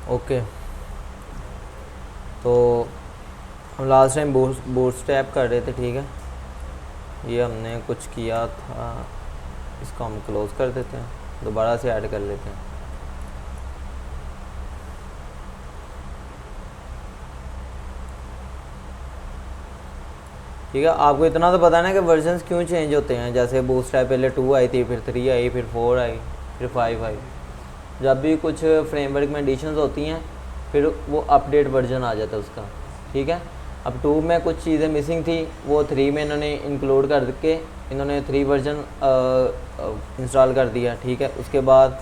Okay, तो हम last time bootstrap कर रहे थे, ठीक है। ये हमने कुछ किया था, इसको हम क्लोज़ कर देते हैं, दोबारा से ऐड कर लेते हैं। ठीक है, आपको इतना तो पता है ना कि वर्जन्स क्यों चेंज होते हैं। जैसे बूटस्ट्रैप पहले 2 आई थी, फिर 3 आई, फिर 4 आई, फिर 5 आई। जब भी कुछ फ्रेमवर्क में एडिशंस होती हैं फिर वो अपडेट वर्जन आ जाता है उसका, ठीक है। अब 2 में कुछ चीज़ें मिसिंग थी, वो 3 में इन्होंने इंक्लूड करके इन्होंने 3 वर्जन इंस्टॉल कर दिया, ठीक है। उसके बाद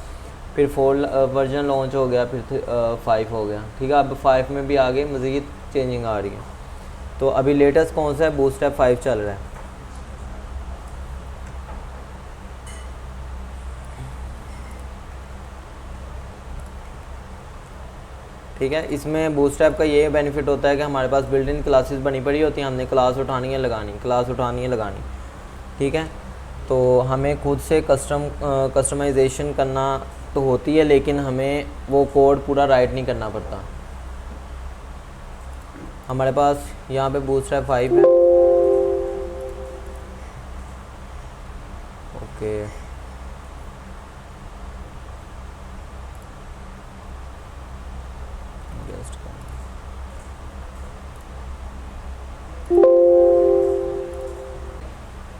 फिर 4 वर्जन लॉन्च हो गया, फिर 5 हो गया, ठीक है। अब 5 में भी आगे मज़ीद चेंजिंग आ रही है। तो अभी लेटेस्ट कौन सा है? बूटस्ट्रैप 5 चल रहा है। ठीक है, इसमें बूटस्ट्रैप का ये बेनिफिट होता है कि हमारे पास बिल्ट इन क्लासेस बनी पड़ी होती हैं, हमने क्लास उठानी है लगानी, क्लास उठानी है लगानी, ठीक है। तो हमें खुद से कस्टमाइजेशन करना तो होती है, लेकिन हमें वो कोड पूरा राइट नहीं करना पड़ता। हमारे पास यहाँ पे बूटस्ट्रैप 5 है। ओके,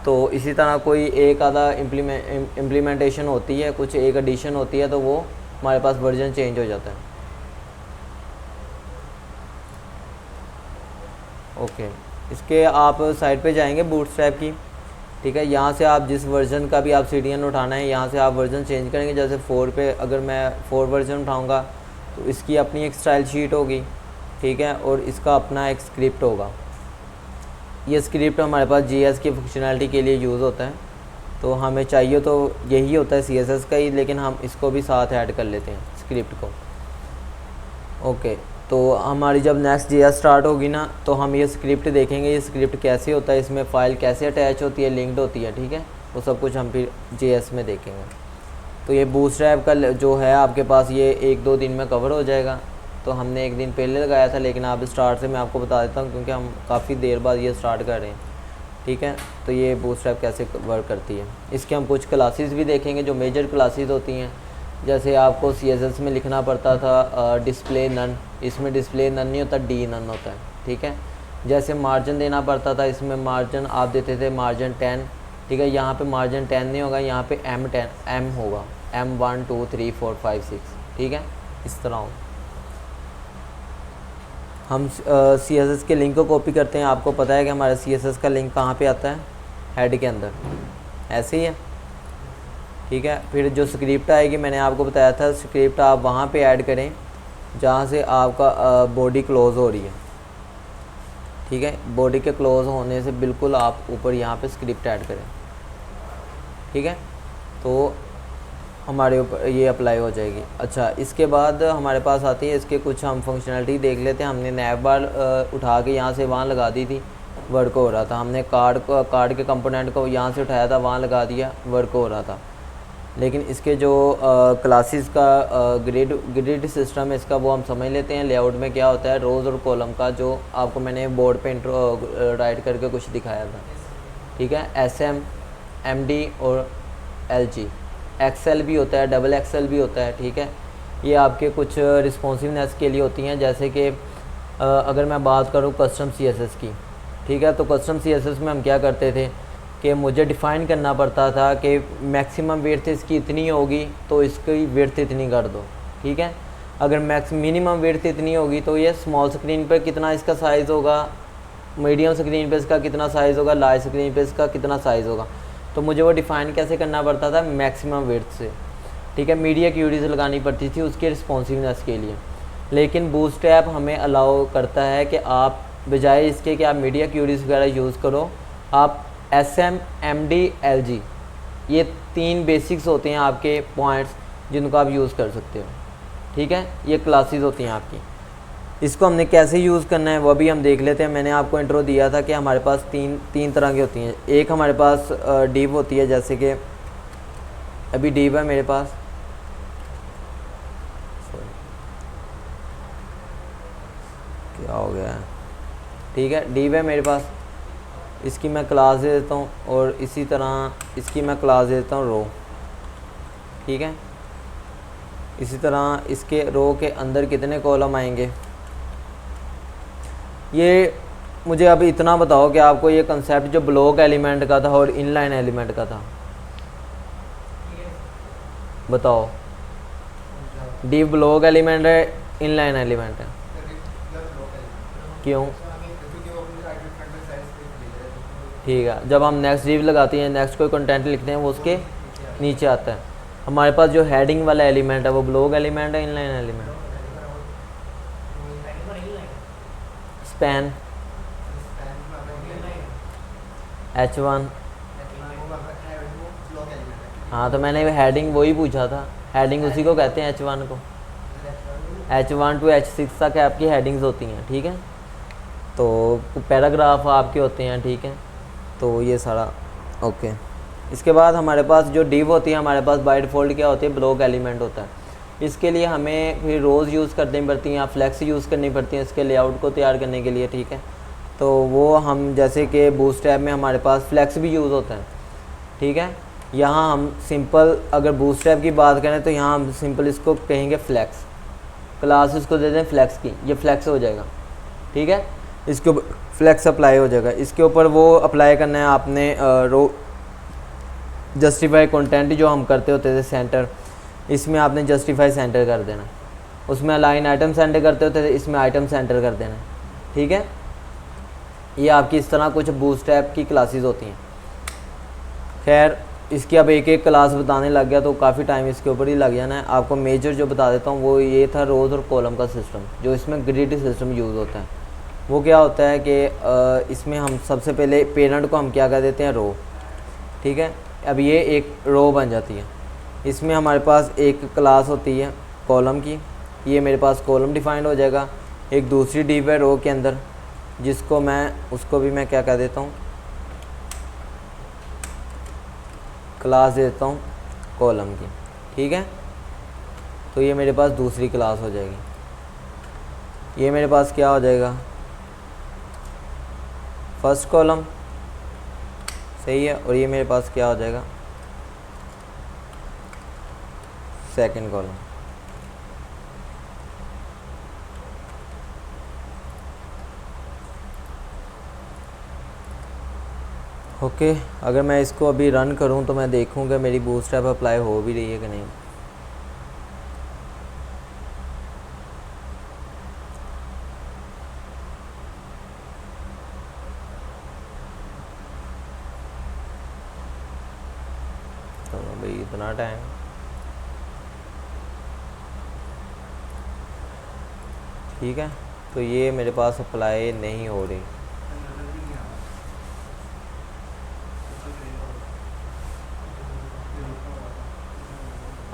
तो इसी तरह कोई एक आधा इम्प्लीमेंटेशन होती है, कुछ एक एडिशन होती है, तो वो हमारे पास वर्जन चेंज हो जाता है। ओके, इसके आप साइट पे जाएंगे बूटस्ट्रैप की, ठीक है। यहाँ से आप जिस वर्जन का भी आप CDN उठाना है, यहाँ से आप वर्जन चेंज करेंगे। जैसे 4 पे अगर मैं 4 वर्जन उठाऊँगा तो इसकी अपनी एक स्टाइल शीट होगी, ठीक है, और इसका अपना एक स्क्रिप्ट होगा। ये स्क्रिप्ट हमारे पास JS की फंक्शनैलिटी के लिए यूज़ होता है, तो हमें चाहिए तो यही होता है CSS का ही, लेकिन हम इसको भी साथ ऐड कर लेते हैं स्क्रिप्ट को। ओके, तो हमारी जब नेक्स्ट JS स्टार्ट होगी ना, तो हम ये स्क्रिप्ट देखेंगे, ये स्क्रिप्ट कैसे होता है, इसमें फ़ाइल कैसे अटैच होती है, लिंक्ड होती है, ठीक है। वो सब कुछ हम फिर JS में देखेंगे। तो ये बूटस्ट्रैप का जो है आपके पास, ये 1-2 दिन में कवर हो जाएगा। तो हमने 1 दिन पहले लगाया था, लेकिन आप स्टार्ट से मैं आपको बता देता हूँ, क्योंकि हम काफ़ी देर बाद ये स्टार्ट कर रहे हैं, ठीक है। तो ये बूटस्ट्रैप कैसे वर्क करती है, इसके हम कुछ क्लासेस भी देखेंगे, जो मेजर क्लासेस होती हैं। जैसे आपको CSS में लिखना पड़ता था डिस्प्ले नन, इसमें डिस्प्ले नन नहीं होता, डी नन होता है, ठीक है। जैसे मार्जिन देना पड़ता था, इसमें मार्जिन आप देते थे मार्जिन 10, ठीक है। यहाँ पे मार्जिन 10 नहीं होगा, यहाँ पे M होगा, M1 2 3 4 5 6, ठीक है, इस तरह हो। हम CSS के लिंक को कॉपी करते हैं। आपको पता है कि हमारा CSS का लिंक कहाँ पे आता है? हेड के अंदर, ऐसे ही है, ठीक है। फिर जो स्क्रिप्ट आएगी, मैंने आपको बताया था, स्क्रिप्ट आप वहाँ पे ऐड करें जहाँ से आपका बॉडी क्लोज़ हो रही है, ठीक है। बॉडी के क्लोज़ होने से बिल्कुल आप ऊपर यहाँ पे स्क्रिप्ट ऐड करें, ठीक है। तो हमारे ऊपर ये अप्लाई हो जाएगी। अच्छा, इसके बाद हमारे पास आती है, इसके कुछ हम फंक्शनलिटी देख लेते हैं। हमने नैव बार उठा के यहाँ से वहाँ लगा दी थी, वर्क हो रहा था। हमने कार्ड के कंपोनेंट को यहाँ से उठाया था, वहाँ लगा दिया, वर्क हो रहा था। लेकिन इसके जो क्लासेस का ग्रिड सिस्टम है इसका, वो हम समझ लेते हैं। लेआउट में क्या होता है, रोज़ और कॉलम का, जो आपको मैंने बोर्ड पे राइट करके कुछ दिखाया था, ठीक है। SM, MD और LG, XL भी होता है, डबल XL भी होता है, ठीक है। ये आपके कुछ रिस्पॉन्सिवनेस के लिए होती हैं। जैसे कि अगर मैं बात करूँ कस्टम CSS की, ठीक है, तो कस्टम CSS में हम क्या करते थे कि मुझे डिफ़ाइन करना पड़ता था कि मैक्सिमम विड्थ इसकी इतनी होगी तो इसकी विड्थ इतनी कर दो, ठीक है। अगर मिनिमम विड्थ इतनी होगी तो ये स्मॉल स्क्रीन पर कितना इसका साइज़ होगा, मीडियम स्क्रीन पे इसका कितना साइज़ होगा, लार्ज स्क्रीन पे इसका कितना साइज़ होगा। तो मुझे वो डिफ़ाइन कैसे करना पड़ता था, मैक्सिमम विड्थ से, ठीक है। मीडिया क्यूरीज लगानी पड़ती थी उसके रिस्पॉन्सिवनेस के लिए। लेकिन बूटस्ट्रैप हमें अलाउ करता है कि आप बजाय इसके कि आप मीडिया क्यूरीज वगैरह यूज़ करो, आप SM, MD, LG, ये 3 बेसिक्स होते हैं आपके पॉइंट्स जिनको आप यूज़ कर सकते हो, ठीक है। ये क्लासेस होती हैं आपकी। इसको हमने कैसे यूज़ करना है वो भी हम देख लेते हैं। मैंने आपको इंट्रो दिया था कि हमारे पास तीन तरह की होती हैं। एक हमारे पास डिव होती है, जैसे कि अभी डिव है मेरे पास, ठीक है, div है मेरे पास, इसकी मैं क्लास दे देता हूँ और इसी तरह इसकी मैं क्लास दे देता हूँ रो। ठीक है, इसी तरह इसके रो के अंदर कितने कॉलम आएंगे, ये मुझे अभी इतना बताओ कि आपको ये कंसेप्ट जो ब्लॉक एलिमेंट का था और इनलाइन एलिमेंट का था, बताओ। डिव ब्लॉक एलिमेंट है, इनलाइन एलिमेंट है, क्यों? ठीक है, जब हम नेक्स्ट डिव लगाते हैं, नेक्स्ट कोई कंटेंट लिखते हैं, वो उसके नीचे आता है। हमारे पास जो हेडिंग वाला एलिमेंट है वो ब्लॉक एलिमेंट है, इनलाइन एलिमेंट? Span H1। हाँ, तो मैंने हेडिंग वही पूछा था, हेडिंग उसी को कहते हैं H1 को। H1 to H6 तक आपकी हेडिंग्स होती हैं, ठीक है, तो पैराग्राफ आपके होते हैं, ठीक है, तो ये सारा ओके। इसके बाद हमारे पास जो डिव होती है, हमारे पास बाय डिफ़ॉल्ट क्या होती है, ब्लॉक एलिमेंट होता है। इसके लिए हमें फिर रोज़ यूज़ करनी पड़ती हैं या फ्लेक्स यूज़ करनी पड़ती हैं इसके लेआउट को तैयार करने के लिए, ठीक है। तो वो हम जैसे कि बूटस्ट्रैप में हमारे पास फ्लेक्स भी यूज़ होता है, ठीक है। यहाँ हम सिंपल अगर बूटस्ट्रैप की बात करें तो यहाँ हम सिंपल इसको कहेंगे फ्लेक्स, क्लास इसको दे दें फ्लेक्स की, ये फ्लेक्स हो जाएगा, ठीक है। इसके ऊपर फ्लेक्स अप्लाई हो जाएगा। इसके ऊपर वो अप्लाई करना है आपने रो जस्टिफाई कंटेंट जो हम करते होते थे सेंटर, इसमें आपने जस्टिफाई सेंटर कर देना। उसमें अलाइन आइटम सेंटर करते होते थे, इसमें आइटम सेंटर कर देना, ठीक है। ये आपकी इस तरह कुछ बूटस्ट्रैप की क्लासेस होती हैं। खैर, इसकी अब एक एक क्लास बताने लग गया तो काफ़ी टाइम इसके ऊपर ही लग जाना है। आपको मेजर जो बता देता हूँ वो ये था, रोज़ और कॉलम का सिस्टम, जो इसमें ग्रिड सिस्टम यूज़ होता है। वो क्या होता है कि इसमें हम सबसे पहले पेरेंट को हम क्या कर देते हैं, रो, ठीक है। अब ये एक रो बन जाती है, इसमें हमारे पास एक क्लास होती है कॉलम की, ये मेरे पास कॉलम डिफाइंड हो जाएगा। एक दूसरी डिव है रो के अंदर, जिसको मैं उसको भी मैं क्या कह देता हूँ, क्लास देता हूँ कॉलम की, ठीक है। तो ये मेरे पास दूसरी क्लास हो जाएगी। ये मेरे पास क्या हो जाएगा, फर्स्ट कॉलम, सही है। और ये मेरे पास क्या हो जाएगा, सेकंड कॉलम। ओके, अगर मैं इसको अभी रन करूं तो मैं देखूंगा मेरी बूटस्ट्रैप अप्लाई हो भी रही है कि नहीं। तो भाई इतना टाइम, ठीक है। तो ये मेरे पास अप्लाई नहीं हो रही,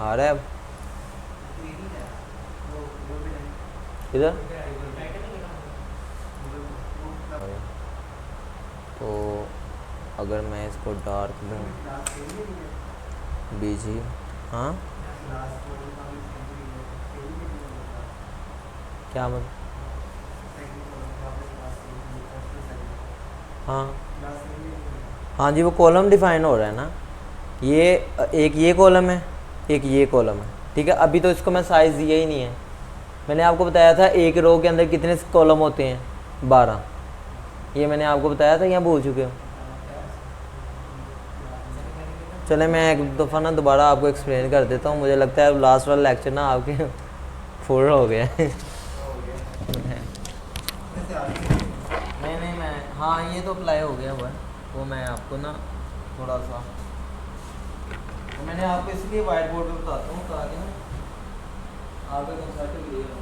आ रहा है अब इधर। तो अगर मैं इसको डार्क दूँ, बीजी, हाँ क्या मतलब, हाँ हाँ जी, वो कॉलम डिफाइन हो रहा है ना, ये एक ये कॉलम है, एक ये कॉलम है, ठीक है। अभी तो इसको मैं साइज़ दिया ही नहीं है। मैंने आपको बताया था एक रो के अंदर कितने कॉलम होते हैं, 12। ये मैंने आपको बताया था या भूल चुके हो? चले मैं एक दफ़ा ना दोबारा आपको एक्सप्लेन कर देता हूँ। मुझे लगता है लास्ट वाला लेक्चर ना आपके फुल हो गया है। नहीं मैं, हाँ ये तो अप्लाई हो गया हुआ है। वो मैं आपको ना थोड़ा सा, तो मैंने आपको इसलिए वाइट बोर्ड पे बताता हूँ ताकि ना आपका कंसेप्ट क्लियर हो।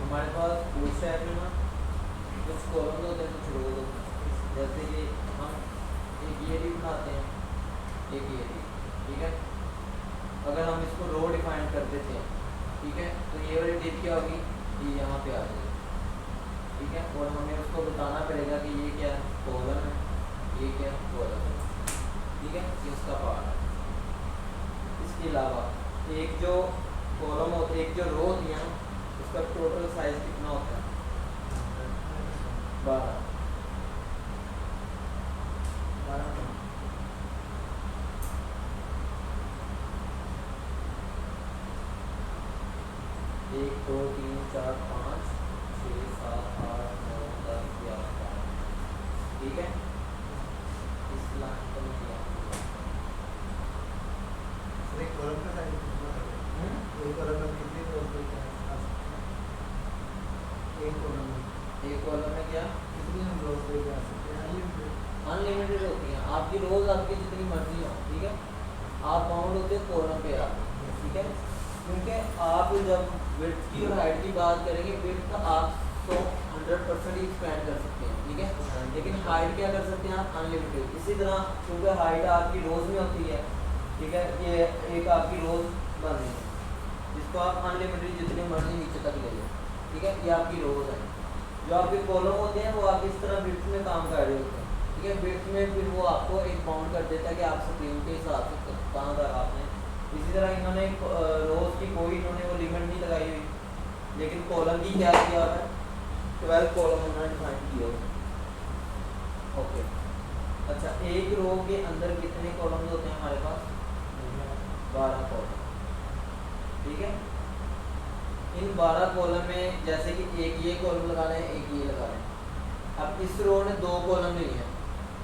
हमारे पास बूटस्ट्रैप में ना कुछ कॉलम होते हैं एक ये थी, ठीक है। अगर हम इसको रो डिफाइन कर देते हैं, ठीक है, तो ये वाली डिप क्या होगी, ये यहाँ पे आ जाएगी, ठीक है। और हमें उसको बताना पड़ेगा कि ये क्या कॉलम है, ये क्या कॉलम है, ठीक है, ये उसका पार्ट है। इसके अलावा एक जो कॉलम होती है, एक जो रो होती है ना, उसका टोटल साइज कितना होता है, 12। एक दो तीन चार पाँच छः सात आठ नौ 10 11 12, ठीक है। इस लाइन को मैं दिया एक कॉलम का साइज कितना है? एक कॉलम में कितने रोज पे क्या आ सकते हैं? एक कॉलम में क्या कितने हम रोज पे क्या आ सकते हैं? अनलिमिटेड होती हैं आपकी रोज, आपकी जितनी मर्जी हो, ठीक है। आप बाउंड होते हो कॉलम पे आप, ठीक है। क्योंकि आप जब विड्थ की और हाइट की बात करेंगे, विड्थ आप तो 100% ही एक्सपेंड कर सकते हैं, ठीक है, लेकिन हाइट क्या कर सकते हैं आप, अनलिमिटेड। इसी तरह क्योंकि हाइट आपकी रोज में होती है, ठीक है, ये एक आपकी रोज बन रही है जिसको आप अनलिमिटेड जितनी मर्जी नीचे तक ले लें, ठीक है, ये आपकी रोज है। जो आपके कॉलम होते हैं वो आप इस तरह विड्थ में काम कर रहे होते हैं, ठीक है। विड्थ में फिर वो आपको एक बाउंड कर देता है कि आप स्क्रीन के हिसाब से कहाँ तक आपने। इसी तरह इन्होंने रोज की कोई इन्होंने वो लिमिट नहीं लगाई हुई, लेकिन कॉलम की क्या किया है, 12 कॉलम उन्होंने डिफाइन किए हुए। ओके, अच्छा, एक रो के अंदर कितने कॉलम्स होते हैं हमारे पास, 12 कॉलम, ठीक है। इन 12 कॉलम में जैसे कि एक ये कॉलम लगा लें, एक ये लगा लें। अब इस रो ने 2 कॉलम नहीं है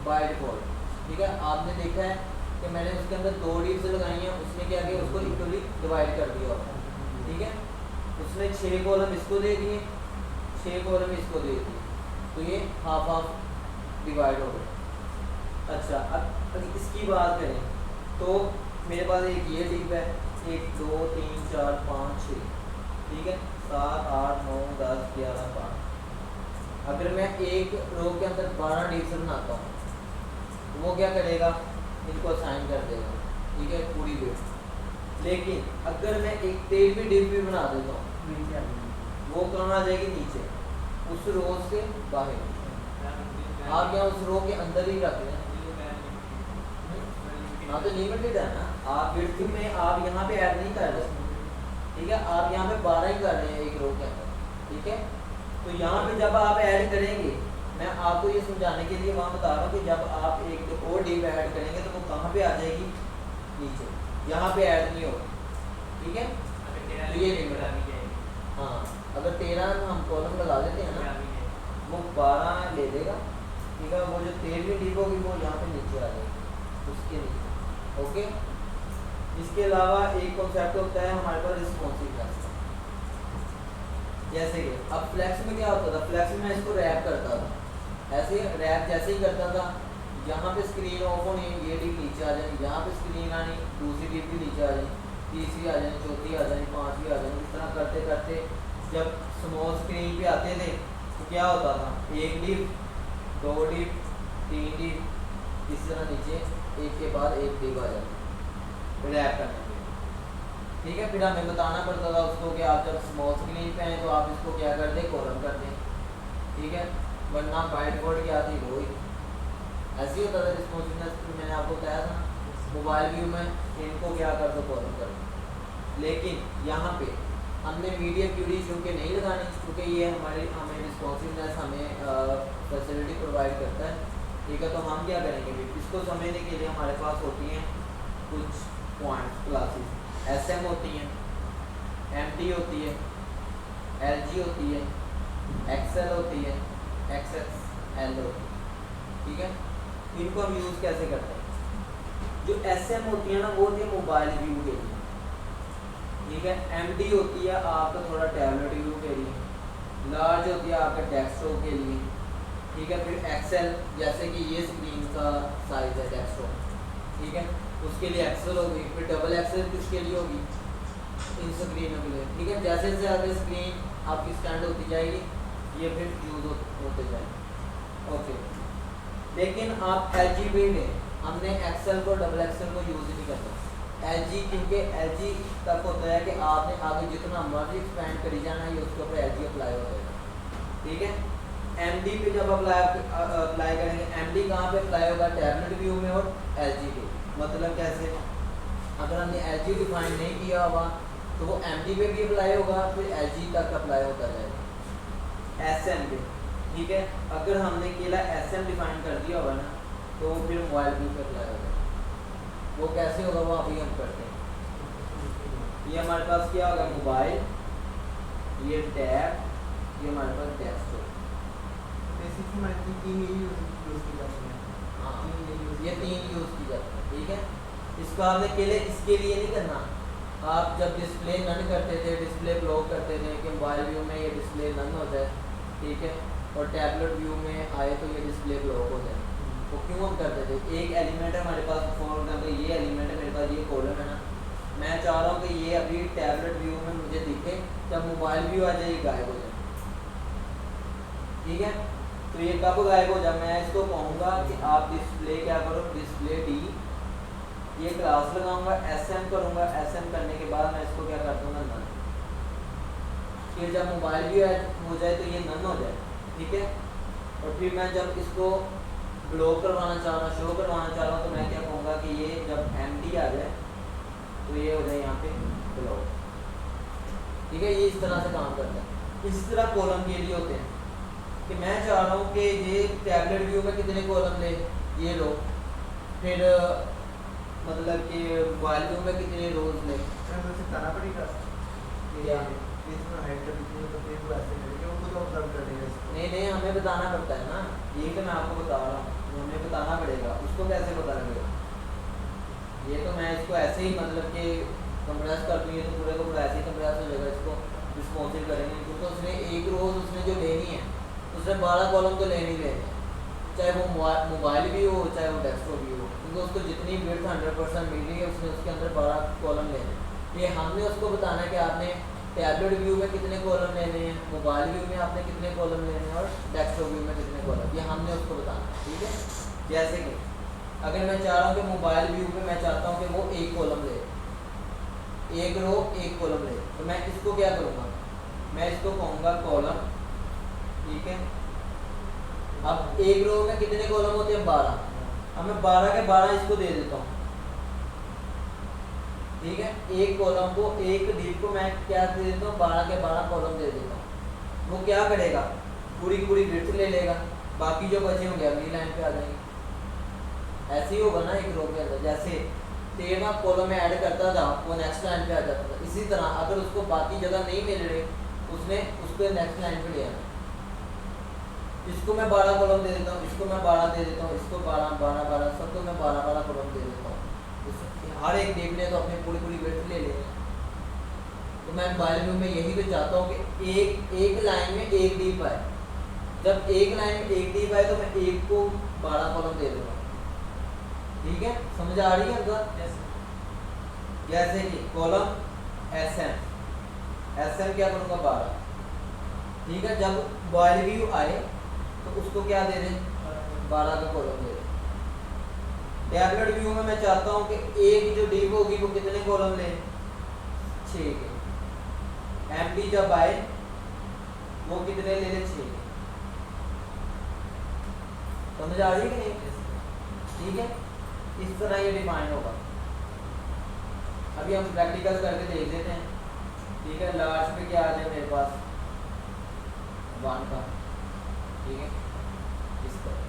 बाय डिफॉल्ट, ठीक है। आपने देखा है कि मैंने उसके अंदर 2 लीव्स लगाई हैं, उसने क्या किया, उसको इक्वली डिवाइड कर दिया होता है, ठीक है। उसने 6 कॉलम इसको दे दिए, 6 कॉलम इसको दे दिए, तो ये हाफ हाफ डिवाइड हो गए। अच्छा, अब इसकी बात करें तो मेरे पास एक ये डिप है, 1 2 3 4 5 6, ठीक है, 7 8 9 10 11 12। अगर मैं एक रो के अंदर 12 डिप्स बनाता हूँ तो वो क्या करेगा, इनको असाइन कर देगा, ठीक है, पूरी विड्थ। लेकिन अगर मैं एक 13वीं डिप भी बना देता हूँ, वो कहाँ आ जाएगी, नीचे, उस रो से बाहर। आप यहाँ उस रो के अंदर ही रख लें, हाँ तो लिमिटेड है ना, आप विड्थ में आप यहाँ पे ऐड नहीं कर रहे, ठीक है। आप यहाँ पे 12 ही कर रहे हैं एक रो के अंदर, ठीक है। तो यहाँ पे जब आप ऐड करेंगे, मैं आपको ये समझाने के लिए वहाँ बता रहा हूँ कि जब आप एक और डिप ऐड करेंगे तो वो कहाँ पे आ जाएगी, नीचे, यहाँ पे ऐड नहीं होगी, ठीक है। तो ये लिमिट है, हाँ, अगर 13 हम कॉलम लगा देते हैं ना, वो 12 ले लेगा, ठीक है। वो जो 13वीं डिप होगी वो यहाँ पे नीचे आ जाएगी, उसके नीचे, ओके। इसके अलावा एक कॉन्सेप्ट होता है हमारे पास रिस्पॉन्सिवनेस, जैसे कि अब फ्लैक्स में क्या होता था, फ्लैक्स में मैं इसको रैप करता था, ऐसे रैप जैसे ही करता था, यहाँ पे स्क्रीन ऑफ होनी, ये डिप नीचे आ जानी, यहाँ पे स्क्रीन आनी, दूसरी डिप भी नीचे आ जानी, तीसरी आ जानी, चौथी आ जानी, 5वीं आ जानी। इस तरह करते करते जब स्मॉल स्क्रीन पे आते थे तो क्या होता था, 1 डिप 2 डिप 3 डिप, इस तरह नीचे एक के बाद एक डिप आ जाती रैप करने के, ठीक है। फिर हमें बताना पड़ता था उसको कि आप जब स्मॉल स्क्रीन पे हैं तो आप इसको क्या कर दें, कॉलम कर दें, ठीक है, वरना बाय डिफॉल्ट क्या थी वो ही ऐसे ही होता था। रिस्पॉन्सिवनेस मैंने आपको बताया था, मोबाइल व्यू में इनको क्या कर दो, कॉलम कर दो। लेकिन यहाँ पे हमने मीडियम क्यूरी चूँकि नहीं लगानी, क्योंकि ये हमें रिस्पॉन्सिवनेस हमें फैसिलिटी प्रोवाइड करता है, ठीक है। तो हम क्या करेंगे, इसको समझने के लिए हमारे पास होती हैं कुछ पॉइंट्स क्लासेस, SM होती हैं, MD होती है, LG होती है, XL होती है, XXL होती है, ठीक है। इनको हम यूज़ कैसे करते हैं, जो SM होती है ना वो होती है मोबाइल व्यू के लिए, ठीक है। MD होती है आपका थोड़ा टैबलेट व्यू के लिए, लार्ज होती है आपका डेस्कटॉप के लिए, ठीक है। फिर XL जैसे कि ये स्क्रीन का साइज है डेस्कटॉप, ठीक है, उसके लिए XL होगी। फिर डबल XL किसके लिए होगी, इन स्क्रीनों के लिए, ठीक है। जैसे जैसे आगे स्क्रीन आपकी स्टैंड होती जाएगी ये फिर यूज़ होते जाएंगे, ओके। लेकिन आप LG भी लें हमने एक्सेल को डबल एक्सेल को यूज़ नहीं करना। एलजी क्योंकि एलजी तक होता है कि आपने आगे जितना मर्जी एक्सपेंड करी जाना है, ये उसके ऊपर एलजी अप्लाई हो जाएगा। ठीक है। एमडी पे जब अप्लाई करेंगे, एमडी कहाँ पे अप्लाई होगा? टैबलेट व्यू में और एलजी पे। मतलब कैसे? अगर हमने एलजी डिफाइन नहीं किया हुआ तो वो एमडी पे भी अप्लाई होगा, फिर एलजी तक अप्लाई होता जाएगा। एसएम पे, ठीक है। अगर हमने केवल एसएम डिफाइन कर दिया होगा ना तो फिर मोबाइल व्यू पे अप्लाई होगा। वो कैसे होगा वो अभी हम करते हैं। ये हमारे पास क्या होगा? मोबाइल, ये टैब, ये हमारे पास डेस्कटॉप। बेसिकली मैं तीन ही यूज़ की जाती है। हाँ, ये तीन यूज़ की जाती है। ठीक है। इसको आपने केवल इसके लिए नहीं करना। आप जब डिस्प्ले नन करते थे, डिस्प्ले ब्लॉक करते थे कि मोबाइल व्यू में ये डिस्प्ले नन हो जाए, ठीक है, और टैबलेट व्यू में आए तो ये डिस्प्ले ब्लॉक हो जाए, तो क्यों हम करते थे? एक एलिमेंट है हमारे पास, फॉर एग्जाम्पल ये एलिमेंट है मेरे पास, ये कॉलम है ना, मैं चाह रहा हूँ कि ये अभी टैबलेट व्यू में मुझे दिखे, जब मोबाइल व्यू आ जाए ये गायब हो जाए। ठीक है। तो ये कब गायब हो जाए? मैं इसको कहूँगा कि आप डिस्प्ले क्या करो, डिस्प्ले डी, ये क्लास लगाऊंगा, एसएम करूंगा, एसएम करने के बाद मैं इसको क्या कर दूंगा? नन। फिर जब मोबाइल व्यू हो जाए तो ये नन हो जाए। ठीक है। और फिर मैं जब इसको ब्लॉक करवाना चाह रहा हूँ, शो करवाना चाह रहा हूँ, तो मैं क्या कहूँगा कि ये जब एमडी आ जाए तो ये हो जाए यहाँ पे ब्लॉक। ठीक है। ये इस तरह से काम करता है। इसी तरह कॉलम के लिए होते हैं कि मैं चाह रहा हूँ कि ये टैबलेट व्यू में कितने कॉलम ले, ये लो, फिर मतलब कि मोबाइल व्यू में कितने रोज ले, मुझे बताना पड़ेगा क्या? इसमें हाइट कर दी तो फिर वो ऐसे करेंगे, वो खुद ऑब्जर्व कर लेगा इसको। नहीं, हमें बताना पड़ता है ना, ये तो मैं आपको बता रहा हूँ, हमें बताना पड़ेगा। उसको कैसे पता लगेगा? ये तो मैं इसको ऐसे ही मतलब कि कंप्रेस कर दूँ, ये तो पूरे को पूरा ऐसे ही कंप्रेस हो जाएगा। इसको रिस्पॉन्सिव करेंगे क्योंकि उसने एक रोज उसने जो लेनी है, उसने 12 कॉलम तो लेनी लेने, चाहे वो मोबाइल भी हो चाहे वो डेस्कटॉप भी हो, क्योंकि उसको जितनी विड्थ 100% मिल रही है उसने उसके अंदर 12 कॉलम लेने। ये हमने उसको बताना है कि आपने टैबलेट व्यू में कितने कॉलम लेने हैं, मोबाइल व्यू में आपने कितने कॉलम लेने हैं और डेस्कटॉप व्यू में कितने कॉलम, ये हमने उसको बताना है। ठीक है। जैसे कि अगर मैं चाह रहा हूँ कि मोबाइल व्यू में मैं चाहता हूँ कि वो एक कॉलम ले, एक रो एक कॉलम ले, तो मैं इसको क्या करूँगा? मैं इसको कहूँगा कॉलम। ठीक है। अब एक रो में कितने कॉलम होते हैं? 12। अब मैं 12 के 12 इसको दे देता हूँ। ठीक है। एक कॉलम को, एक डीप को मैं क्या दे देता हूँ? 12 के 12 कॉलम दे देता हूँ। वो क्या करेगा? पूरी विड्थ ले लेगा, बाकी जो बचे होंगे अगली लाइन पे आ जाएंगे। ऐसे ही होगा ना एक रो के अंदर, जैसे 13 कॉलम में ऐड करता था वो नेक्स्ट लाइन पे आ जाता था। इसी तरह अगर उसको बाकी जगह नहीं मिल रही, उसने उसको नेक्स्ट लाइन पे ले आना। इसको मैं 12 कॉलम दे देता हूँ, इसको मैं 12 दे देता हूँ, इसको 12 12 12, सबको मैं 12 12 कॉलम दे देता हूँ। हर एक डीप ने तो अपनी पूरी वेट ले लेंगे। तो मैं मोबाइल व्यू में यही तो चाहता हूँ कि एक लाइन में एक डीप आए। जब एक लाइन में एक डीप आए तो मैं एक को 12 कॉलम दे दूँगा। ठीक है। समझ आ रही है अंदर? जैसे कि कॉलम एसएम क्या करूँगा? 12। ठीक है। जब मोबाइल व्यू आए तो उसको क्या दे दें? 12 का कॉलम दे दें। टैबलेट व्यू में मैं चाहता हूं कि एक जो डीप होगी वो कितने कॉलम ले? 6 के। एमडी जब आए वो कितने ले ले? 6 के। समझ आ रही है कि नहीं? ठीक है। इस तरह ये डिफाइन होगा। अभी हम प्रैक्टिकल करके देख लेते हैं। ठीक है। लास्ट में क्या आ जाए मेरे पास? 1 का। ठीक है। इस तरह।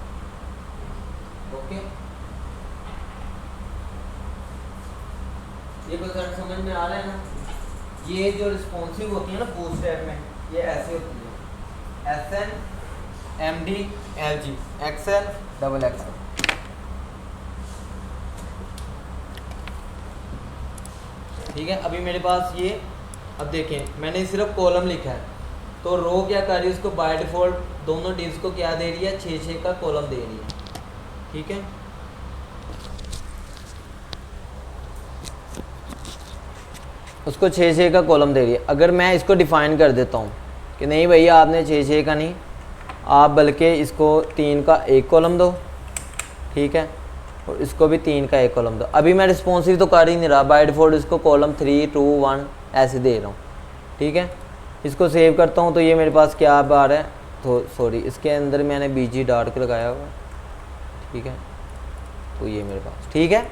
ओके। ये कंसेप्ट समझ में आ रहा है ना? ये जो रिस्पॉन्सिव होती है ना बूटस्ट्रैप में, ये ऐसे होती है: SN, MD, LG, XL, double XL. ठीक है। अभी मेरे पास ये, अब देखें मैंने सिर्फ कॉलम लिखा है, तो रो क्या कर रही है? उसको बाय डिफ़ॉल्ट दोनों डीव्स को क्या दे रही है? 6 का कॉलम दे रही है। ठीक है। उसको 6 का कॉलम दे रही है। अगर मैं इसको डिफ़ाइन कर देता हूँ कि नहीं भैया आपने 6 का नहीं, आप बल्कि इसको 3 का एक कॉलम दो। ठीक है। और इसको भी 3 का एक कॉलम दो। अभी मैं रिस्पॉन्सिव तो कर ही नहीं रहा, बाय डिफ़ॉल्ट इसको कॉलम 3 2 1 ऐसे दे रहा हूँ, ठीक है। इसको सेव करता हूँ तो ये मेरे पास क्या आ रहा है, तो सॉरी इसके अंदर मैंने BG डार्क लगाया हुआ, ठीक है। तो ये मेरे पास ठीक है,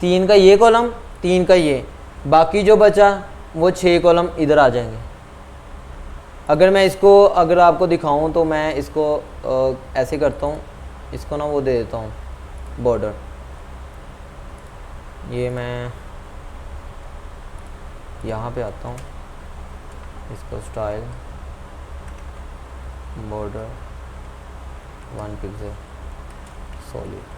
3 का ये कॉलम, 3 का ये, बाकी जो बचा वो 6 कॉलम इधर आ जाएंगे। अगर मैं इसको अगर आपको दिखाऊं तो मैं इसको ऐसे करता हूँ, इसको ना वो दे देता हूँ बॉर्डर, ये मैं यहाँ पे आता हूँ, इसको स्टाइल बॉर्डर 1 पिक्सल सॉलिड,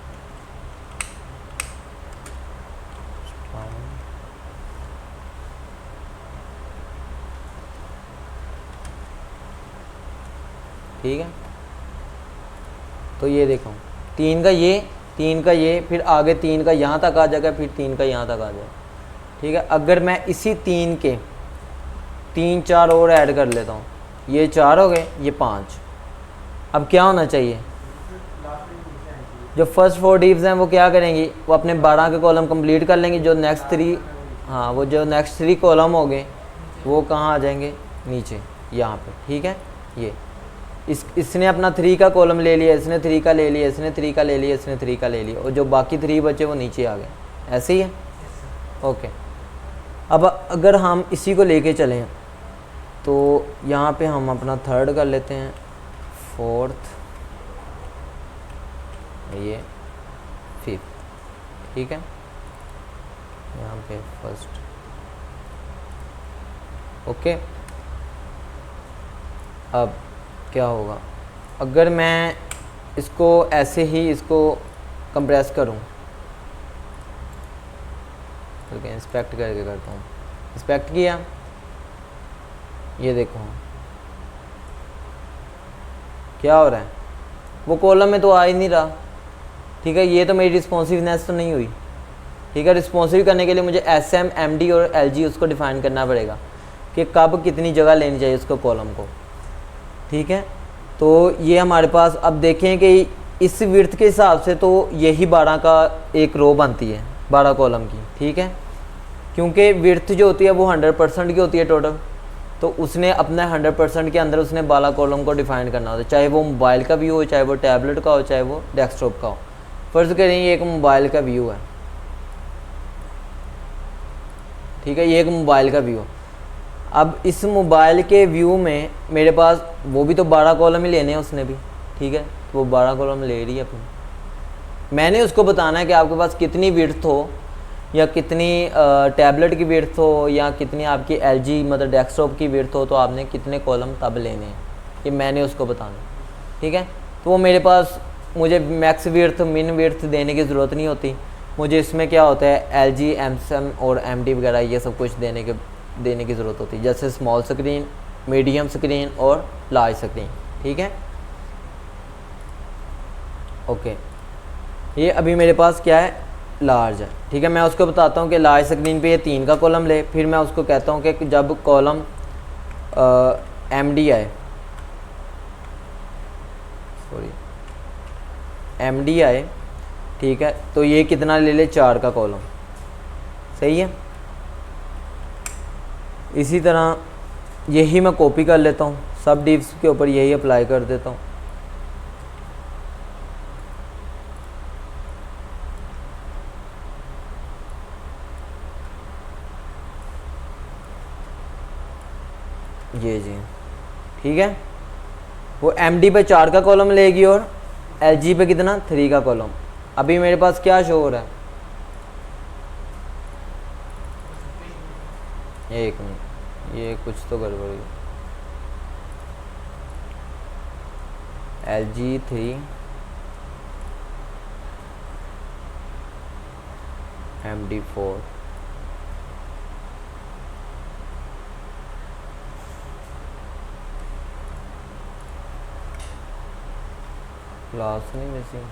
ठीक है। तो ये देखो 3 का ये, 3 का ये, फिर आगे 3 का यहाँ तक आ जाएगा, फिर 3 का यहाँ तक आ जाएगा, ठीक है। अगर मैं इसी 3 के 3 4 और ऐड कर लेता हूँ, ये 4 हो गए, ये 5, अब क्या होना चाहिए, जो फर्स्ट 4 डिव्स हैं वो क्या करेंगी, वो अपने 12 के कॉलम कंप्लीट कर लेंगे, जो नेक्स्ट 3, हाँ वो जो नेक्स्ट 3 कॉलम हो गए वो कहाँ आ जाएंगे, नीचे यहाँ पे, ठीक है। ये इसने अपना 3 का कॉलम ले लिया, इसने 3 का ले लिया, इसने 3 का ले लिया, इसने 3 का ले लिया, और जो बाकी 3 बचे वो नीचे आ गए, ऐसे ही है, ओके। अब अगर हम इसी को लेके चलें तो यहाँ पे हम अपना 3rd कर लेते हैं, 4th, ये 5th, ठीक है। यहाँ पे 1st, ओके। अब क्या होगा अगर मैं इसको ऐसे ही इसको कंप्रेस करूं, तो इंस्पेक्ट करके करता हूँ, इंस्पेक्ट किया, ये देखो क्या हो रहा है, वो कॉलम में तो आ ही नहीं रहा, ठीक है। ये तो मेरी रिस्पॉन्सिवनेस तो नहीं हुई, ठीक है। रिस्पॉन्सिव करने के लिए मुझे SM MD और LG उसको डिफ़ाइन करना पड़ेगा कि कब कितनी जगह लेनी चाहिए उसको कॉलम को, ठीक है। तो ये हमारे पास अब देखें कि इस विड्थ के हिसाब से तो यही 12 का एक रो बनती है, 12 कॉलम की, ठीक है। क्योंकि विड्थ जो होती है वो 100% की होती है टोटल, तो उसने अपने 100% के अंदर उसने 12 कॉलम को डिफ़ाइन करना होता है, चाहे वो मोबाइल का व्यू हो, चाहे वो टैबलेट का हो, चाहे वो डेस्कटॉप का हो। फ़र्ज़ करें ये एक मोबाइल का व्यू है, ठीक है, ये एक मोबाइल का व्यू। अब इस मोबाइल के व्यू में मेरे पास वो भी तो 12 कॉलम ही लेने हैं उसने भी, ठीक है। तो वो 12 कॉलम ले रही है अपनी, मैंने उसको बताना है कि आपके पास कितनी विड्थ हो, या कितनी टैबलेट की विड्थ हो, या कितनी आपकी LG मतलब डेस्कटॉप की विड्थ हो, तो आपने कितने कॉलम तब लेने हैं, ये मैंने उसको बताना, ठीक है। तो वो मेरे पास मुझे मैक्स विड्थ मिन विड्थ देने की ज़रूरत नहीं होती, मुझे इसमें क्या होता है LG SM और MD वगैरह ये सब कुछ देने की ज़रूरत होती है, जैसे स्मॉल स्क्रीन, मीडियम स्क्रीन और लार्ज स्क्रीन, ठीक है, ओके। ये अभी मेरे पास क्या है, लार्ज है, ठीक है। मैं उसको बताता हूँ कि लार्ज स्क्रीन पे ये 3 का कॉलम ले, फिर मैं उसको कहता हूँ कि जब कॉलम MD आए, सॉरी MD आए, ठीक है, तो ये कितना ले ले, 4 का कॉलम, सही है। इसी तरह यही मैं कॉपी कर लेता हूँ, सब डिव्स के ऊपर यही अप्लाई कर देता हूँ, ये जी, ठीक है। वो MD पे 4 का कॉलम लेगी और LG पे कितना, 3 का कॉलम। अभी मेरे पास क्या शो हो रहा है, एक मिनट, ये कुछ तो गड़बड़ है, LG 3 MD 4, क्लास नहीं मिसिंग,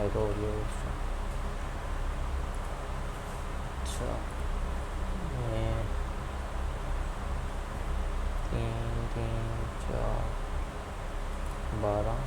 अप्लाई तो हो गया उसका। अच्छा ये 3 3 4 12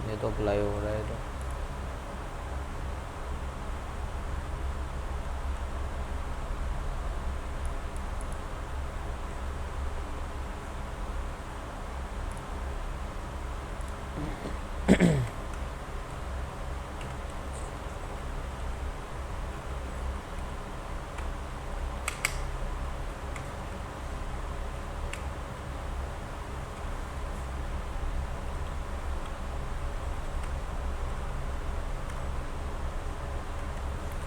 ये तो अप्लाई हो रहा है तो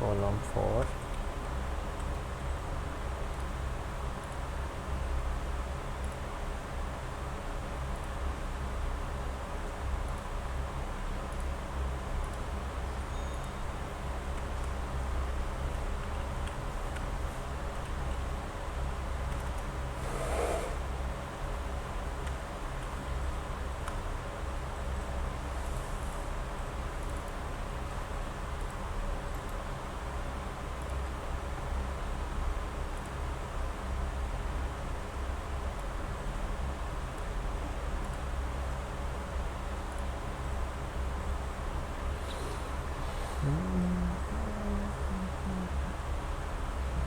column 4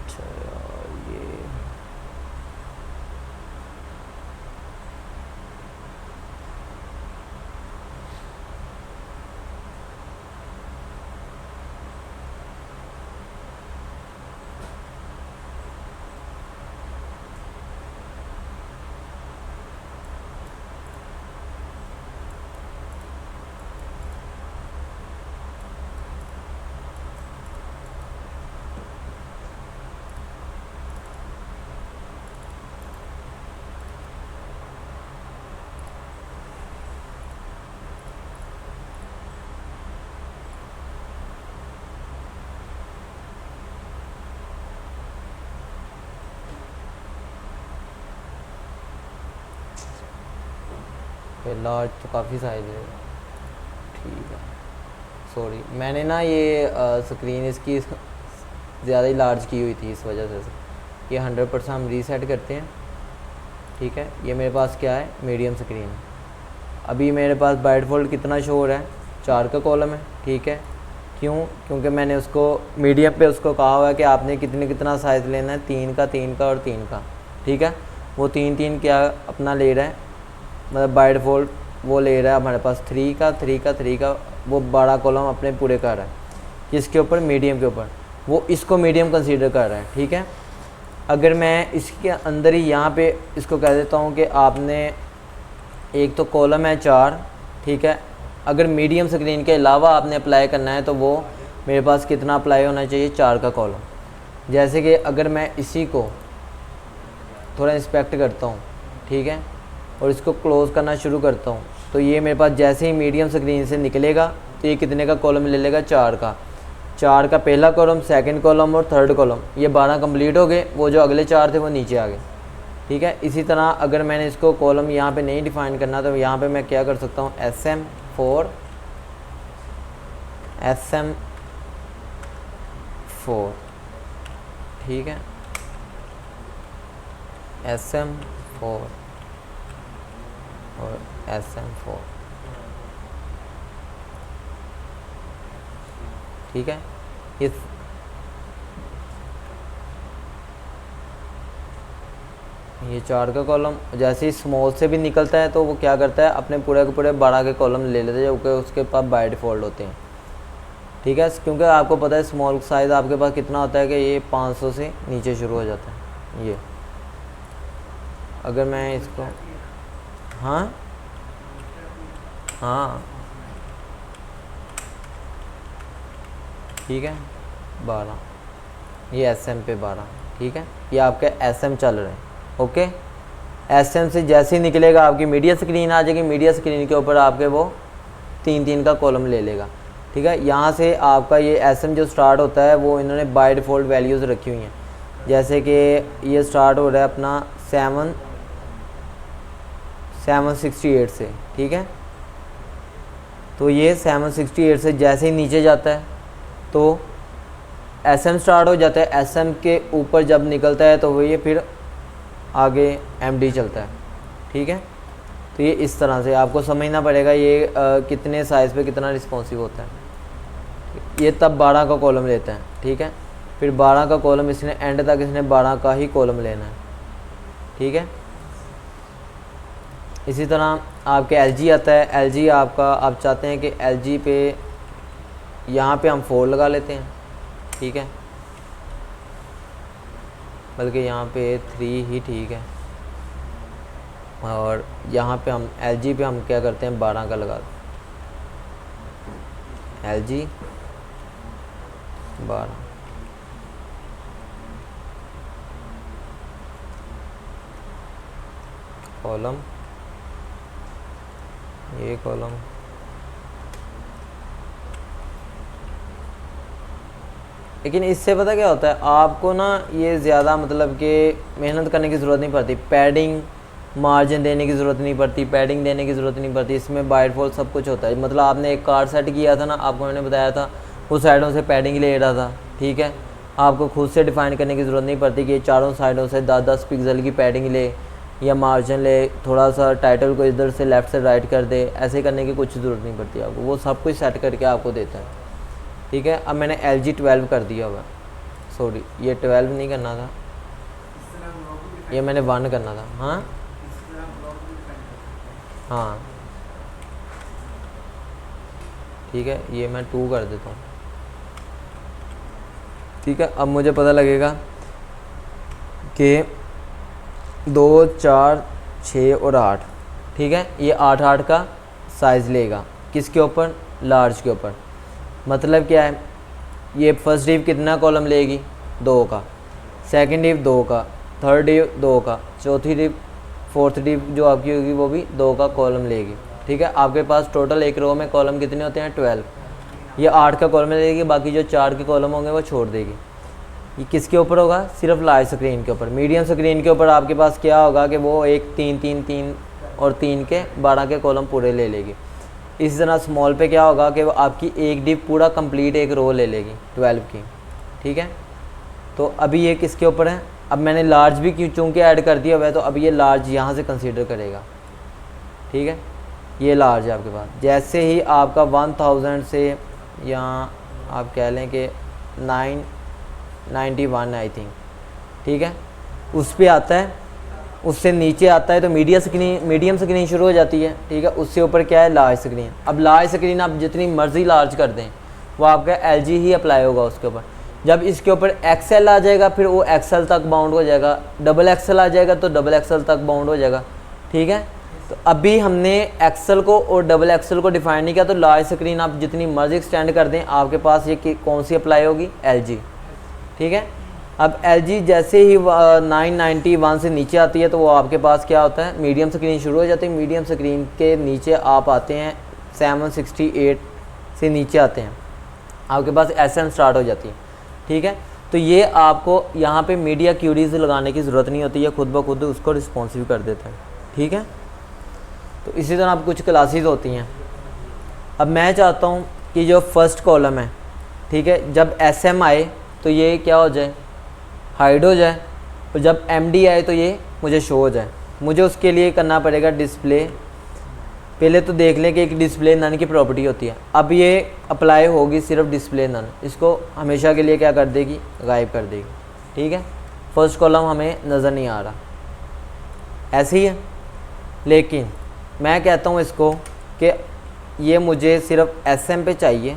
अच्छा यार ये लार्ज तो काफ़ी साइज है। ठीक है सॉरी मैंने ना ये स्क्रीन इसकी ज़्यादा ही लार्ज की हुई थी इस वजह से। ये 100% हम रीसेट करते हैं। ठीक है ये मेरे पास क्या है मीडियम स्क्रीन है। अभी मेरे पास बाय डिफ़ॉल्ट कितना शो हो रहा है 4 का कॉलम है। ठीक है क्यों? क्योंकि मैंने उसको मीडियम पे उसको कहा हुआ है कि आपने कितना साइज़ लेना है, 3 का 3 का और 3 का, ठीक है। वो 3 क्या अपना ले रहा है, मतलब बाय डिफ़ॉल्ट वो ले रहा है हमारे पास 3 का 3 का 3 का, वो 12 कॉलम अपने पूरे कर रहा है। किसके ऊपर? मीडियम के ऊपर। वो इसको मीडियम कंसीडर कर रहा है, ठीक है। अगर मैं इसके अंदर ही यहाँ पे इसको कह देता हूँ कि आपने एक तो कॉलम है 4, ठीक है। अगर मीडियम स्क्रीन के अलावा आपने अप्लाई करना है तो वो मेरे पास कितना अप्लाई होना चाहिए? 4 का कॉलम। जैसे कि अगर मैं इसी को थोड़ा इंस्पेक्ट करता हूँ, ठीक है, और इसको क्लोज़ करना शुरू करता हूँ, तो ये मेरे पास जैसे ही मीडियम स्क्रीन से निकलेगा तो ये कितने का कॉलम ले लेगा? 4 का। 4 का पहला कॉलम, सेकंड कॉलम और थर्ड कॉलम, ये 12 कंप्लीट हो गए। वो जो अगले 4 थे वो नीचे आ गए, ठीक है। इसी तरह अगर मैंने इसको कॉलम यहाँ पे नहीं डिफ़ाइन करना तो यहाँ पे मैं क्या कर सकता हूँ? SM4 ठीक है, SM4 और SM4, ठीक है। इस ये 4 का कॉलम जैसे ही स्मॉल से भी निकलता है तो वो क्या करता है? अपने पूरे के पूरे 12 के कॉलम ले लेते हैं जो कि उसके पास बाय डिफ़ॉल्ट होते हैं, ठीक है। क्योंकि आपको पता है स्मॉल साइज़ आपके पास कितना होता है कि ये 500 से नीचे शुरू हो जाता है। ये अगर मैं इसको हाँ ठीक है 12, ये SM पे 12, ठीक है। ये आपके SM चल रहे हैं, ओके। SM से जैसे ही निकलेगा आपकी मीडिया स्क्रीन आ जाएगी। मीडिया स्क्रीन के ऊपर आपके वो 3 का कॉलम ले लेगा, ठीक है। यहाँ से आपका ये SM जो स्टार्ट होता है वो इन्होंने बाय डिफ़ॉल्ट वैल्यूज़ रखी हुई हैं। जैसे कि ये स्टार्ट हो रहा है अपना 768 से, ठीक है। तो ये 768 से जैसे ही नीचे जाता है तो SM स्टार्ट हो जाता है। SM के ऊपर जब निकलता है तो वो ये फिर आगे MD चलता है, ठीक है। तो ये इस तरह से आपको समझना पड़ेगा ये कितने साइज़ पे कितना रिस्पॉन्सिव होता है। ये तब 12 का कॉलम लेता है, ठीक है। फिर 12 का कॉलम इसने एंड तक इसने 12 का ही कॉलम लेना है, ठीक है। इसी तरह आपके LG आता है। LG आपका आप चाहते हैं कि LG पे यहाँ पे हम 4 लगा लेते हैं, ठीक है, बल्कि यहाँ पे 3 ही ठीक है। और यहाँ पे हम LG पे हम क्या करते हैं? 12 का लगाते हैं। LG 12, कॉलम, ये कॉलम, लेकिन इससे पता क्या होता है? आपको ना ये ज़्यादा मतलब कि मेहनत करने की ज़रूरत नहीं पड़ती। पैडिंग मार्जिन देने की ज़रूरत नहीं पड़ती, पैडिंग देने की ज़रूरत नहीं पड़ती। इसमें बाय डिफ़ॉल्ट सब कुछ होता है। मतलब आपने एक कार्ड सेट किया था ना, आपको मैंने बताया था, उस साइडों से पैडिंग ले रहा था, ठीक है। आपको खुद से डिफ़ाइन करने की ज़रूरत नहीं पड़ती कि चारों साइडों से 10-10 पिक्सल की पैडिंग ले या मार्जिन ले, थोड़ा सा टाइटल को इधर से लेफ़्ट से राइट कर दे, ऐसे करने की कुछ ज़रूरत नहीं पड़ती आपको। वो सब कुछ सेट करके आपको देता है, ठीक है। अब मैंने LG 12 कर दिया हुआ, सॉरी ये 12 नहीं करना था, ये मैंने 1 करना था। हाँ ठीक है, ये मैं 2 कर देता हूँ, ठीक है। अब मुझे पता लगेगा कि 2, 4, 6 और 8, ठीक है। ये 8 का साइज़ लेगा किसके ऊपर? लार्ज के ऊपर। मतलब क्या है? ये फर्स्ट डिव कितना कॉलम लेगी? 2 का, सेकंड डिव 2 का, थर्ड डिव 2 का, चौथी डिव, फोर्थ डिव जो आपकी होगी वो भी 2 का कॉलम लेगी, ठीक है। आपके पास टोटल एक रो में कॉलम कितने होते हैं? 12। ये 8 का कॉलम लेगी, बाकी जो 4 के कॉलम होंगे वो छोड़ देगी। ये किसके ऊपर होगा? सिर्फ लार्ज स्क्रीन के ऊपर। मीडियम स्क्रीन के ऊपर आपके पास क्या होगा कि वो एक 3, 3, 3 और 3 के 12 के कॉलम पूरे ले लेगी। इसी तरह स्मॉल पे क्या होगा कि वो आपकी एक डिव पूरा कंप्लीट एक रो ले लेगी 12 की, ठीक है। तो अभी ये किसके ऊपर है? अब मैंने लार्ज भी क्यों चूँकि ऐड कर दिया हुआ है तो अब ये लार्ज यहाँ से कंसीडर करेगा, ठीक है। ये लार्ज है आपके पास। जैसे ही आपका 1000 से या आप कह लें कि 991 आई थिंक, ठीक है, उस पे आता है। उससे नीचे आता है तो मीडियम स्क्रीन शुरू हो जाती है, ठीक है। उससे ऊपर क्या है, लार्ज स्क्रीन। अब लार्ज स्क्रीन आप जितनी मर्ज़ी लार्ज कर दें वो आपका LG ही अप्लाई होगा उसके ऊपर। जब इसके ऊपर XL आ जाएगा फिर वो XL तक बाउंड हो जाएगा, डबल XL आ जाएगा तो डबल XL तक बाउंड हो जाएगा, ठीक है। तो अभी हमने XL को और डबल XL को डिफाइन नहीं किया, तो लार्ज स्क्रीन आप जितनी मर्ज़ी एक्सटेंड कर दें आपके पास ये कौन सी अप्लाई होगी, LG, ठीक है। अब LG जैसे ही 991 से नीचे आती है तो वो आपके पास क्या होता है, मीडियम स्क्रीन शुरू हो जाती है। मीडियम स्क्रीन के नीचे आप आते हैं 768 से नीचे आते हैं, आपके पास SM स्टार्ट हो जाती है, ठीक है। तो ये आपको यहाँ पे मीडिया क्यूरीज लगाने की ज़रूरत नहीं होती है, खुद ब खुद उसको रिस्पॉन्सिव कर देता है, ठीक है। तो इसी तरह आप कुछ क्लासेस होती हैं। अब मैं चाहता हूँ कि जो फर्स्ट कॉलम है, ठीक है, जब SM आए तो ये क्या हो जाए, हाइड हो जाए, और जब MD आए तो ये मुझे शो हो जाए। मुझे उसके लिए करना पड़ेगा डिस्प्ले, पहले तो देख लें कि एक डिस्प्ले नन की प्रॉपर्टी होती है। अब ये अप्लाई होगी सिर्फ डिस्प्ले नन, इसको हमेशा के लिए क्या कर देगी, गायब कर देगी, ठीक है। फर्स्ट कॉलम हमें नज़र नहीं आ रहा, ऐसे ही है। लेकिन मैं कहता हूँ इसको कि ये मुझे सिर्फ SM पे चाहिए,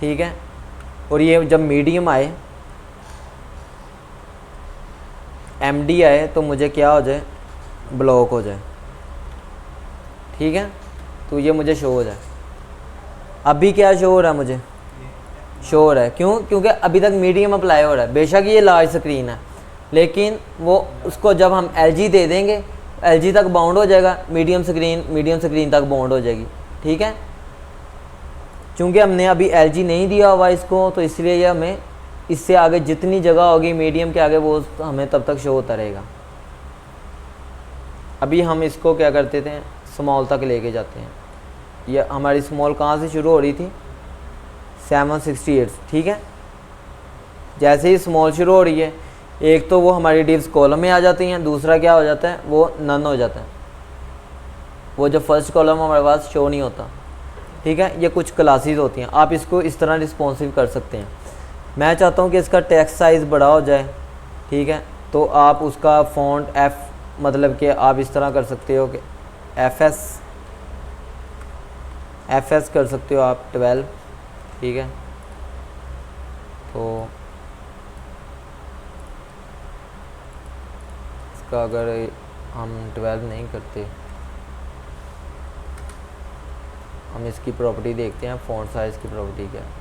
ठीक है। और ये जब मीडियम आए, MD आए तो मुझे क्या हो जाए, ब्लॉक हो जाए, ठीक है। तो ये मुझे शो हो जाए। अभी क्या शो हो रहा है, मुझे शो हो रहा है, क्यों, क्योंकि अभी तक मीडियम अप्लाई हो रहा है। बेशक ये लार्ज स्क्रीन है, लेकिन वो उसको जब हम LG दे देंगे LG तक बाउंड हो जाएगा, मीडियम स्क्रीन तक बाउंड हो जाएगी, ठीक है। चूँकि हमने अभी LG नहीं दिया हुआ इसको, तो इसलिए ये हमें इससे आगे जितनी जगह होगी मीडियम के आगे वो हमें तब तक शो होता रहेगा। अभी हम इसको क्या करते थे, स्मॉल तक लेके जाते हैं। ये हमारी स्मॉल कहाँ से शुरू हो रही थी, 768, ठीक है। जैसे ही स्मॉल शुरू हो रही है, एक तो वो हमारी डिव्स कॉलम में आ जाती हैं, दूसरा क्या हो जाता है, वो नन हो जाता है, वो जो फर्स्ट कॉलम हमारे पास शो नहीं होता, ठीक है। ये कुछ क्लासेस होती हैं, आप इसको इस तरह रिस्पॉन्सिव कर सकते हैं। मैं चाहता हूँ कि इसका टेक्स्ट साइज़ बड़ा हो जाए, ठीक है, तो आप उसका फ़ॉन्ट F, मतलब कि आप इस तरह कर सकते हो कि FS कर सकते हो आप 12, ठीक है। तो इसका अगर हम 12 नहीं करते, हम इसकी प्रॉपर्टी देखते हैं, फ़ॉन्ट साइज़ की प्रॉपर्टी क्या है।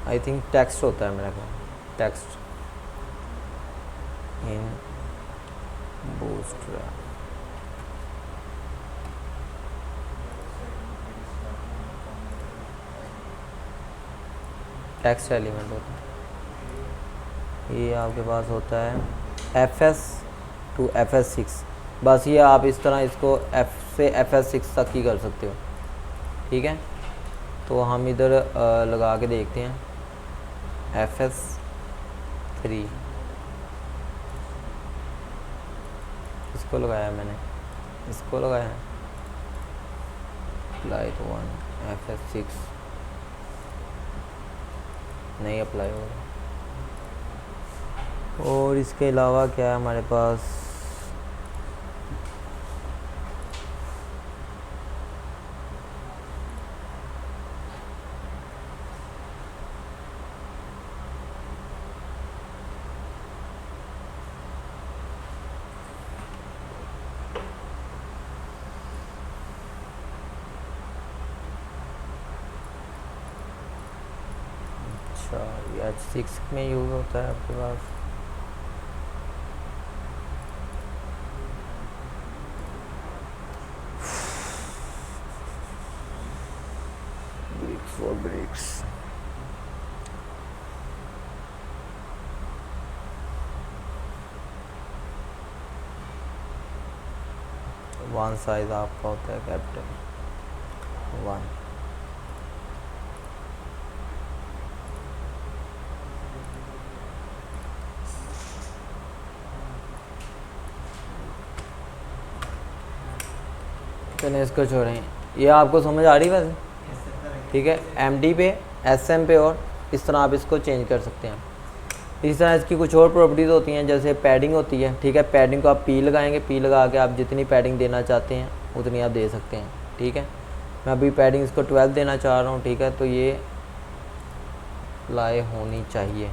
आई थिंक टेक्स्ट होता है मेरा ख्याल, टेक्स्ट इन बूस्टरैप। टेक्स्ट एलिमेंट होता है, ये आपके पास होता है FS to FS6। बस ये आप इस तरह इसको F से FS6 तक ही कर सकते हो, ठीक है। तो हम इधर लगा के देखते हैं FS3, इसको लगाया मैंने, इसको लगाया लाइट 1 FS6 नहीं अप्लाई हो रहा। और इसके अलावा क्या है हमारे पास, अच्छा ये H6 में यूज़ होता है आपके पास। ब्रेक्स और ब्रेक्स, वन साइज आपका होता है कैपिटल 1। चलिए इसको छोड़ें, ये आपको समझ आ रही है वैसे? ठीक है, MD पे, SM पे, और इस तरह आप इसको चेंज कर सकते हैं। इस तरह इसकी कुछ और प्रॉपर्टीज़ होती हैं, जैसे पैडिंग होती है। ठीक है, पैडिंग को आप P लगाएंगे, P लगा के आप जितनी पैडिंग देना चाहते हैं उतनी आप दे सकते हैं। ठीक है, मैं अभी पैडिंग इसको 12 देना चाह रहा हूँ। ठीक है, तो ये अप्लाई होनी चाहिए।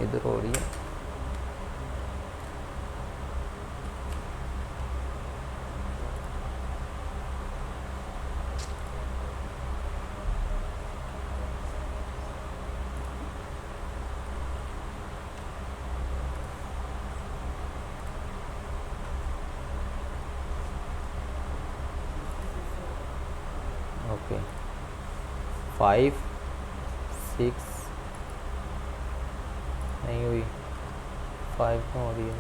इधर हो रही है। ओके, 5 6 नहीं हुई, 5 क्यों हो रही है?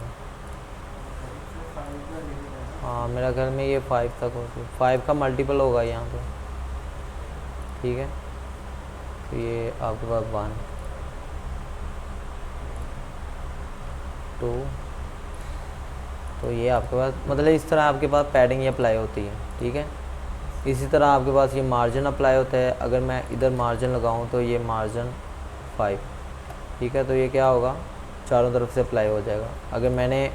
हाँ, मेरा ख्याल में ये 5 तक होती है, 5 का मल्टीपल होगा यहाँ पे। ठीक है, तो ये आपके पास 1 2, तो ये आपके पास मतलब इस तरह आपके पास पैडिंग अप्लाई होती है। ठीक है, इसी तरह आपके पास ये मार्जिन अप्लाई होता है। अगर मैं इधर मार्जिन लगाऊं तो ये मार्जिन 5। ठीक है, तो ये क्या होगा, चारों तरफ से अप्लाई हो जाएगा। अगर मैंने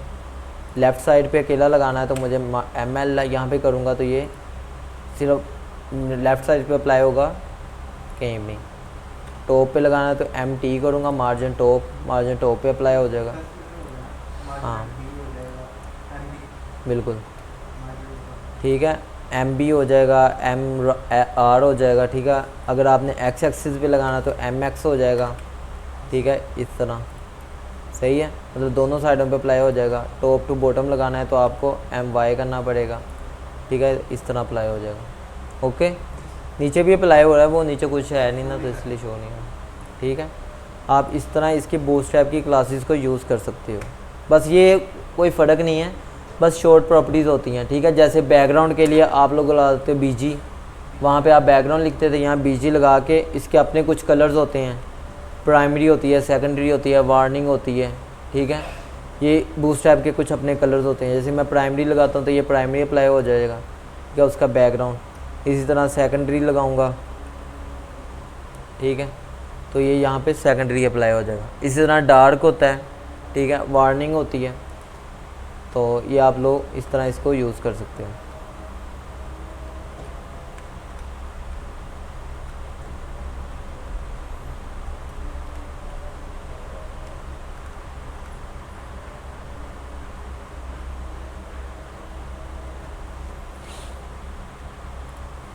लेफ़्ट साइड पे अकेला लगाना है तो मुझे ML यहाँ पे करूँगा तो ये सिर्फ लेफ़्ट साइड पे अप्लाई होगा, कहीं भी। टॉप पे लगाना है तो MT करूँगा, मार्जिन टॉप पे अप्लाई हो जाएगा। हाँ बिल्कुल, ठीक है, MB हो जाएगा, MR हो जाएगा। ठीक है, अगर आपने X एक्सिस पे लगाना तो MX हो जाएगा। ठीक है, इस तरह सही है, मतलब दोनों साइडों पे अप्लाई हो जाएगा। टॉप टू बॉटम लगाना है तो आपको MY करना पड़ेगा। ठीक है, इस तरह अप्लाई हो जाएगा। ओके, नीचे भी अप्लाई हो रहा है, वो नीचे कुछ है नहीं ना तो इसलिए शो नहीं हो रहा। ठीक है, आप इस तरह इसकी बूटस्ट्रैप की क्लासेस को यूज़ कर सकते हो। बस ये कोई फ़र्क नहीं है, बस शॉर्ट प्रॉपर्टीज़ होती हैं। ठीक है, जैसे बैकग्राउंड के लिए आप लोग लगाते हो BG, वहाँ पे आप बैकग्राउंड लिखते थे, यहाँ BG लगा के इसके अपने कुछ कलर्स होते हैं। प्राइमरी होती है, सेकेंडरी होती है, वार्निंग होती है। ठीक है, ये बूटस्ट्रैप के कुछ अपने कलर्स होते हैं। जैसे मैं प्राइमरी लगाता हूँ तो ये प्राइमरी अप्लाई हो जाएगा। ठीक है, उसका बैकग्राउंड। इसी तरह सेकेंडरी लगाऊंगा, ठीक है, तो ये यहाँ पे सेकेंडरी अप्लाई हो जाएगा। इसी तरह डार्क होता है, ठीक है, वार्निंग होती है। तो ये आप लोग इस तरह इसको यूज़ कर सकते हो।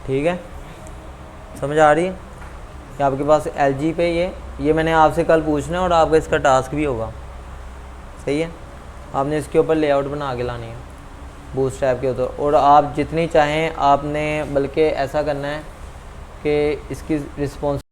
ठीक है, समझ आ रही है कि आपके पास LG पे ये मैंने आपसे कल पूछना है और आपका इसका टास्क भी होगा। सही है, आपने इसके ऊपर लेआउट बना के लानी है बूटस्ट्रैप के ऊपर, और आप जितनी चाहें आपने, बल्कि ऐसा करना है कि इसकी रिस्पॉन्स